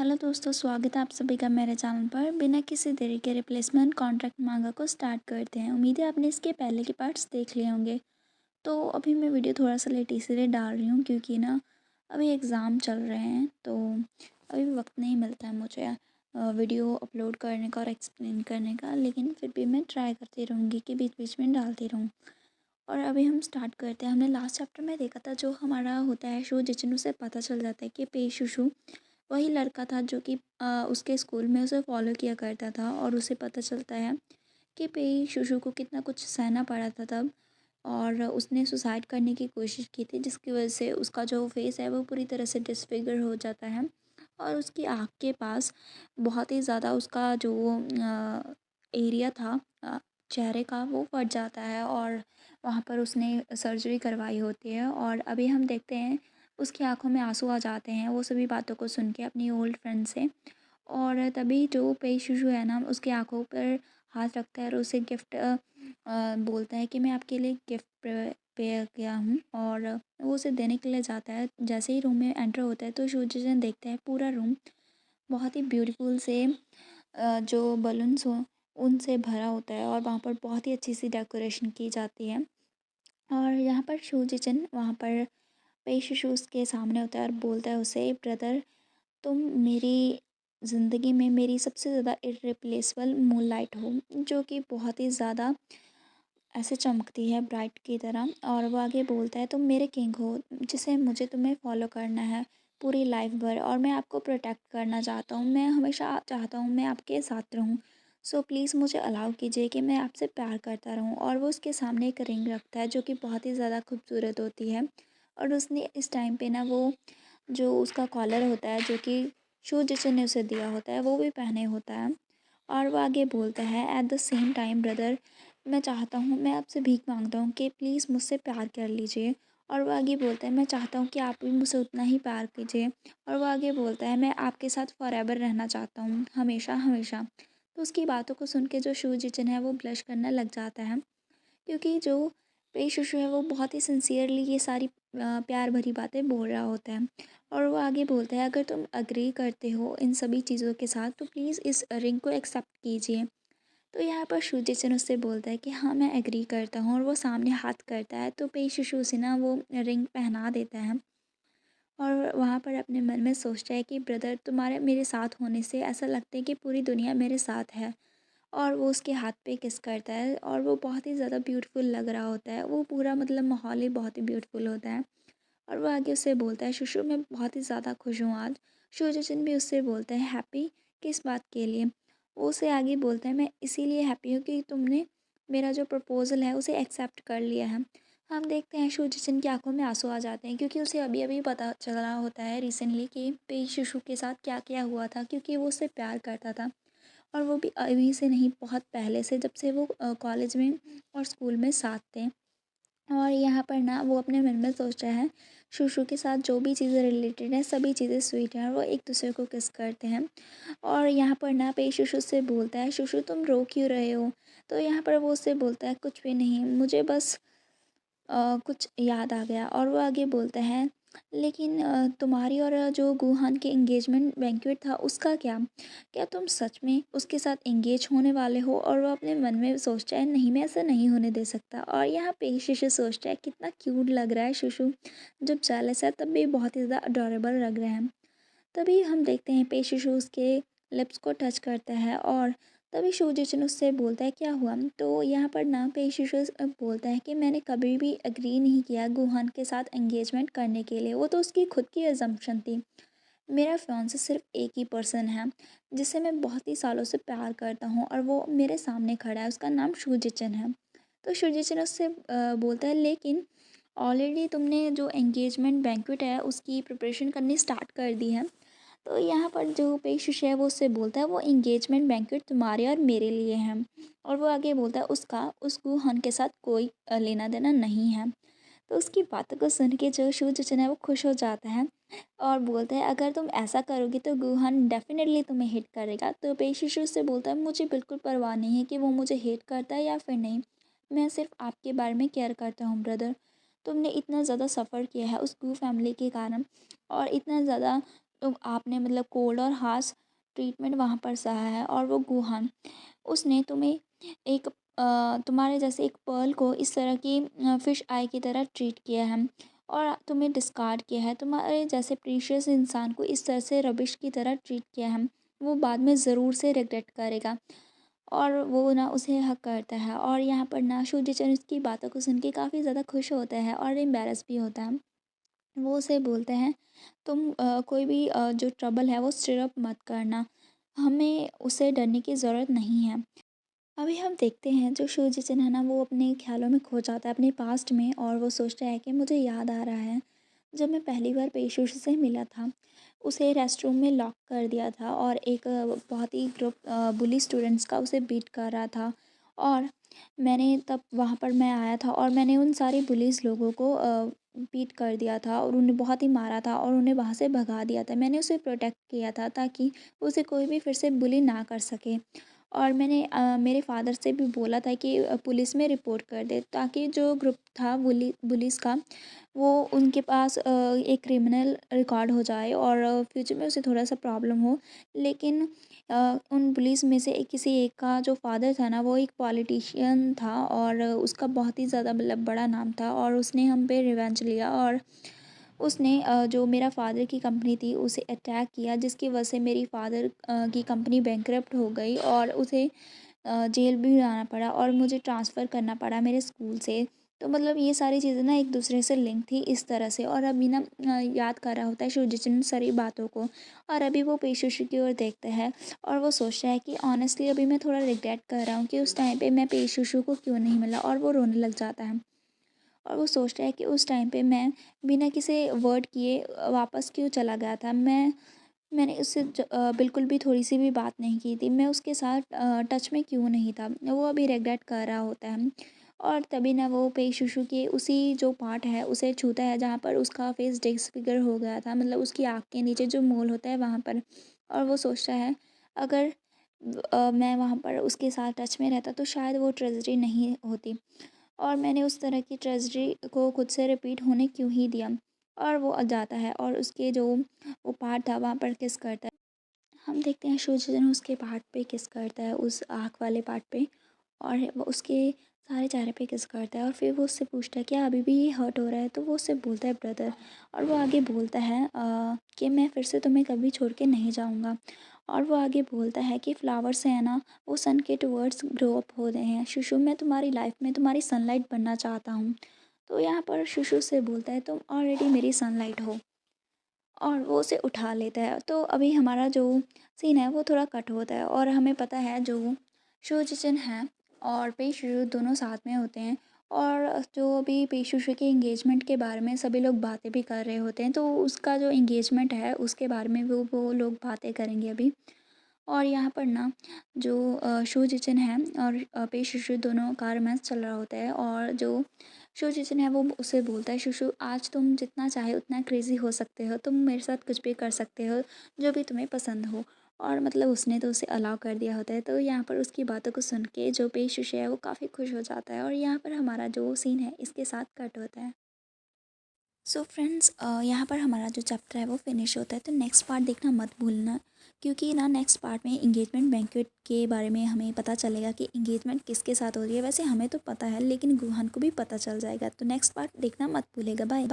Hello दोस्तों, स्वागत है आप सभी का मेरे चैनल पर। बिना किसी देरी के रिप्लेसमेंट कॉन्ट्रैक्ट मांगा को स्टार्ट करते हैं। उम्मीद है आपने इसके पहले के पार्ट्स देख लिए होंगे। तो अभी मैं वीडियो थोड़ा सा लेट इसलिए डाल रही हूँ क्योंकि ना अभी एग्ज़ाम चल रहे हैं, तो अभी वक्त नहीं मिलता है मुझे वीडियो अपलोड करने का और एक्सप्लेन करने का। लेकिन फिर भी मैं ट्राई करती रहूँगी कि बीच बीच में डालती रहूँ। और अभी हम स्टार्ट करते हैं। हमने लास्ट चैप्टर में देखा था, जो हमारा होता है शो जिचन, उसे पता चल जाता है कि पे शुशु वही लड़का था जो कि उसके स्कूल में उसे फॉलो किया करता था। और उसे पता चलता है कि पे शुशु को कितना कुछ सहना पड़ा था तब, और उसने सुसाइड करने की कोशिश की थी, जिसकी वजह से उसका जो फेस है वो पूरी तरह से डिसफिगर हो जाता है। और उसकी आँख के पास बहुत ही ज़्यादा उसका जो एरिया था चेहरे का, वो फट जाता है और वहाँ पर उसने सर्जरी करवाई होती है। और अभी हम देखते हैं उसकी आंखों में आंसू आ जाते हैं वो सभी बातों को सुन के अपनी ओल्ड फ्रेंड से। और तभी जो पे शिशु है ना, उसकी आंखों पर हाथ रखता है और उसे गिफ्ट बोलता है कि मैं आपके लिए गिफ्ट पे किया हूँ। और वो उसे देने के लिए जाता है। जैसे ही रूम में एंटर होता है तो सूर्यजन देखता है पूरा रूम बहुत ही ब्यूटीफुल से जो बलून्स हो उनसे भरा होता है, और वहाँ पर बहुत ही अच्छी सी डेकोरेशन की जाती है। और यहाँ पर सूर्यजन वहाँ पर पेश शूज़ के सामने होता है और बोलता है उसे, ब्रदर तुम मेरी ज़िंदगी में मेरी सबसे ज़्यादा इर्रिप्लेसेबल मूनलाइट हो, जो कि बहुत ही ज़्यादा ऐसे चमकती है ब्राइट की तरह। और वो आगे बोलता है, तुम मेरे किंग हो जिसे मुझे तुम्हें फॉलो करना है पूरी लाइफ भर, और मैं आपको प्रोटेक्ट करना चाहता हूँ। मैं हमेशा चाहता हूँ मैं आपके साथ रहूँ। सो प्लीज़ मुझे अलाउ कीजिए कि मैं आपसे प्यार करता रहूँ। और वो उसके सामने एक रिंग रखता है जो कि बहुत ही ज़्यादा खूबसूरत होती है। और उसने इस टाइम पे ना वो जो उसका कॉलर होता है जो कि शू जिचन ने उसे दिया होता है वो भी पहने होता है। और वो आगे बोलता है, at the same time brother मैं चाहता हूँ, मैं आपसे भीख मांगता हूँ कि प्लीज़ मुझसे प्यार कर लीजिए। और वो आगे बोलता है, मैं चाहता हूँ कि आप भी मुझसे उतना ही प्यार कीजिए। और वो आगे बोलता है, मैं आपके साथ फॉरएवर रहना चाहता हूँ, हमेशा हमेशा। तो उसकी बातों को सुन के जो शू जिचन है वो ब्लश करने लग जाता है, क्योंकि जो पेशुशु है वो बहुत ही सिंसियरली ये सारी प्यार भरी बातें बोल रहा होता है। और वो आगे बोलता है, अगर तुम अग्री करते हो इन सभी चीज़ों के साथ तो प्लीज़ इस रिंग को एक्सेप्ट कीजिए। तो यहाँ पर शुजिचन उससे बोलता है कि हाँ मैं एग्री करता हूँ, और वो सामने हाथ करता है तो पेशुशु से ना वो रिंग पहना देता है। और वहाँ पर अपने मन में सोचता है कि ब्रदर तुम्हारे मेरे साथ होने से ऐसा लगता है कि पूरी दुनिया मेरे साथ है। और वो उसके हाथ पे किस करता है और वो बहुत ही ज़्यादा ब्यूटीफुल लग रहा होता है। वो पूरा मतलब माहौल ही बहुत ही ब्यूटीफुल होता है। और वो आगे उससे बोलता है, शुशु मैं बहुत ही ज़्यादा खुश हूँ आज। शुजन भी उससे बोलता है, हैप्पी किस बात के लिए। वो उसे आगे बोलता है, मैं इसीलिए हैप्पी हूँ कि तुमने मेरा जो प्रपोज़ल है उसे एक्सेप्ट कर लिया है। हम देखते हैं शुजन की आंखों में आंसू आ जाते हैं, क्योंकि उसे अभी अभी पता चला होता है रिसेंटली कि पे शिशु के साथ क्या क्या हुआ था, क्योंकि वो उससे प्यार करता था। और वो भी अभी से नहीं, बहुत पहले से, जब से वो कॉलेज में और स्कूल में साथ थे। और यहाँ पर ना वो अपने मन में सोच रहा है, शुशु के साथ जो भी चीज़ें रिलेटेड हैं सभी चीज़ें स्वीट हैं, और वो एक दूसरे को किस करते हैं। और यहाँ पर ना पे शुशु से बोलता है, शुशु तुम रो क्यों रहे हो। तो यहाँ पर वो उससे बोलता है, कुछ भी नहीं, मुझे बस कुछ याद आ गया। और वो आगे बोलता है, लेकिन तुम्हारी और जो गुहान के एंगेजमेंट बैंक्वेट था उसका क्या, क्या तुम सच में उसके साथ एंगेज होने वाले हो। और वो अपने मन में सोचता है, नहीं मैं ऐसा नहीं होने दे सकता। और यहाँ पे शिशु सोचता है, कितना क्यूट लग रहा है शिशु, जब जेलस है तब भी बहुत ही ज़्यादा अडोरेबल लग रहा है। तभी हम देखते हैं पे शिशु उसके लिप्स को टच करता है, और तभी शुजिचन उससे बोलता है, क्या हुआ। तो यहाँ पर ना पे शिशु बोलता है कि मैंने कभी भी एग्री नहीं किया गुहान के साथ एंगेजमेंट करने के लिए, वो तो उसकी खुद की अजम्पशन थी। मेरा फियांसे सिर्फ एक ही पर्सन है जिससे मैं बहुत ही सालों से प्यार करता हूँ, और वो मेरे सामने खड़ा है, उसका नाम शुजिचन है। तो शुजिचन उससे बोलता है, लेकिन ऑलरेडी तुमने जो एंगेजमेंट बैंक्वेट है उसकी प्रिपरेशन करनी स्टार्ट कर दी है। तो यहाँ पर जो पेशुश है वो उससे बोलता है, वो एंगेजमेंट बैंक्वेट तुम्हारे और मेरे लिए है। और वो आगे बोलता है, उसका उस गुहान के साथ कोई लेना देना नहीं है। तो उसकी बातों को सुन के जो शुजन है वो खुश हो जाता है, और बोलता है, अगर तुम ऐसा करोगी तो गुहान डेफिनेटली तुम्हें हिट करेगा। तो पेशिशु उससे बोलता है, मुझे बिल्कुल परवाह नहीं है कि वो मुझे हिट करता है या फिर नहीं, मैं सिर्फ आपके बारे में केयर करता हूँ ब्रदर। तुमने इतना ज़्यादा सफ़र किया है उस गू फैमिली के कारण, और इतना ज़्यादा तो आपने मतलब कोल्ड और हार्श ट्रीटमेंट वहाँ पर सहा है, और वो गुहान उसने तुम्हें एक तुम्हारे जैसे एक पर्ल को इस तरह की फिश आई की तरह ट्रीट किया है और तुम्हें डिस्कार्ड किया है। तुम्हारे जैसे प्रीशियस इंसान को इस तरह से रबिश की तरह ट्रीट किया है, वो बाद में ज़रूर से रिग्रेट करेगा और वो ना उसे हक करता है। और यहाँ पर ना शुजिचन उसकी बातों को सुन के काफ़ी ज़्यादा खुश होता है और एम्बेरस भी होता है। वो उसे बोलते हैं, तुम कोई भी जो ट्रबल है वो स्टिर अप मत करना, हमें उसे डरने की ज़रूरत नहीं है। अभी हम देखते हैं जो शुजिचन है ना, वो अपने ख़्यालों में खो जाता है अपने पास्ट में, और वो सोचता है कि मुझे याद आ रहा है जब मैं पहली बार पेशुश से मिला था। उसे रेस्टरूम में लॉक कर दिया था और एक बहुत ही ग्रुप बुली स्टूडेंट्स का उसे बीट कर रहा था, और मैंने तब वहाँ पर मैं आया था और मैंने उन सारी बुलीज़ लोगों को बीट कर दिया था और उन्हें बहुत ही मारा था और उन्हें वहाँ से भगा दिया था। मैंने उसे प्रोटेक्ट किया था ताकि उसे कोई भी फिर से बुली ना कर सके, और मैंने मेरे फ़ादर से भी बोला था कि पुलिस में रिपोर्ट कर दे, ताकि जो ग्रुप था बुलीज़ का, वो उनके पास एक क्रिमिनल रिकॉर्ड हो जाए और फ्यूचर में उसे थोड़ा-सा प्रॉब्लम हो। लेकिन उन पुलिस में से किसी एक का जो फ़ादर था ना, वो एक पॉलिटिशियन था और उसका बहुत ही ज़्यादा मतलब बड़ा नाम था, और उसने हम पे रिवेंज लिया और उसने जो मेरा फ़ादर की कंपनी थी उसे अटैक किया, जिसकी वजह से मेरी फ़ादर की कंपनी बैंकरप्ट हो गई और उसे जेल भी जाना पड़ा और मुझे ट्रांसफ़र करना पड़ा मेरे स्कूल से। तो मतलब ये सारी चीज़ें ना एक दूसरे से लिंक थी इस तरह से, और अभी ना याद कर रहा होता है शुजिचन सारी बातों को, और अभी वो पेशुशु की ओर देखता है और वो सोचता है कि ऑनेस्टली अभी मैं थोड़ा रिग्रेट कर रहा हूँ कि उस टाइम पे मैं पेशुशु को क्यों नहीं मिला, और वो रोने लग जाता है। और वो सोचता है कि उस टाइम पे मैं बिना किसी वर्ड किए वापस क्यों चला गया था। मैंने उससे बिल्कुल भी थोड़ी-सी भी बात नहीं की थी। मैं उसके साथ टच में क्यों नहीं था। वो अभी रिग्रेट कर रहा होता है, और तभी ना वो पेशुशु के उसी जो पार्ट है उसे छूता है जहाँ पर उसका फेस डिस्फिगर हो गया था। मतलब उसकी आँख के नीचे जो मोल होता है वहाँ पर। और वो सोचता है, अगर मैं वहाँ पर उसके साथ टच में रहता तो शायद वो ट्रेजेडी नहीं होती, और मैंने उस तरह की ट्रेजेडी को खुद से रिपीट होने क्यों ही दिया। और वो जाता है और उसके जो वो पार्ट था वहाँ पर किस करता है। हम देखते हैं शुजिन उसके पार्ट पे किस करता है, उस आँख वाले पार्ट पे, और वो उसके सारे चेहरे पे किस करता है, और फिर वो उससे पूछता है क्या अभी भी ये हर्ट हो रहा है, तो वो उससे बोलता है ब्रदर, और वो आगे बोलता है कि मैं फिर से तुम्हें कभी छोड़ के नहीं जाऊँगा। और वो आगे बोलता है कि फ्लावर्स हैं ना, वो सन के टुवर्ड्स ग्रो अप हो रहे हैं, शुशु मैं तुम्हारी लाइफ में तुम्हारी सनलाइट बनना चाहता हूँ। तो यहाँ पर शुशु से बोलता है तुम ऑलरेडी मेरी सनलाइट हो, और वो उसे उठा लेता है। तो अभी हमारा जो सीन है वो थोड़ा कट होता है, और हमें पता है जो शोजिचिन है और पेशुशु दोनों साथ में होते हैं, और जो अभी पेशुशु के एंगेजमेंट के बारे में सभी लोग बातें भी कर रहे होते हैं, तो उसका जो एंगेजमेंट है उसके बारे में वो लोग बातें करेंगे अभी। और यहाँ पर ना जो शोजिचिन है और पेशुशु दोनों का रोमांस चल रहा होता है, और जो शोजिचिन है वो उसे बोलता है, शुशु आज तुम जितना चाहे उतना क्रेज़ी हो सकते हो, तुम मेरे साथ कुछ भी कर सकते हो, जो भी तुम्हें पसंद हो। और मतलब उसने तो उसे अलाउ कर दिया होता है। तो यहाँ पर उसकी बातों को सुन के जो पेशुशु है वो काफ़ी खुश हो जाता है, और यहाँ पर हमारा जो सीन है इसके साथ कट होता है। सो फ्रेंड्स, यहाँ पर हमारा जो चैप्टर है वो फिनिश होता है। तो नेक्स्ट पार्ट देखना मत भूलना, क्योंकि ना नेक्स्ट पार्ट में इंगेजमेंट बैंक्वेट के बारे में हमें पता चलेगा कि इंगेजमेंट किसके साथ हो रही है। वैसे हमें तो पता है, लेकिन गुहान को भी पता चल जाएगा। तो नेक्स्ट पार्ट देखना मत भूलेगा। बाय।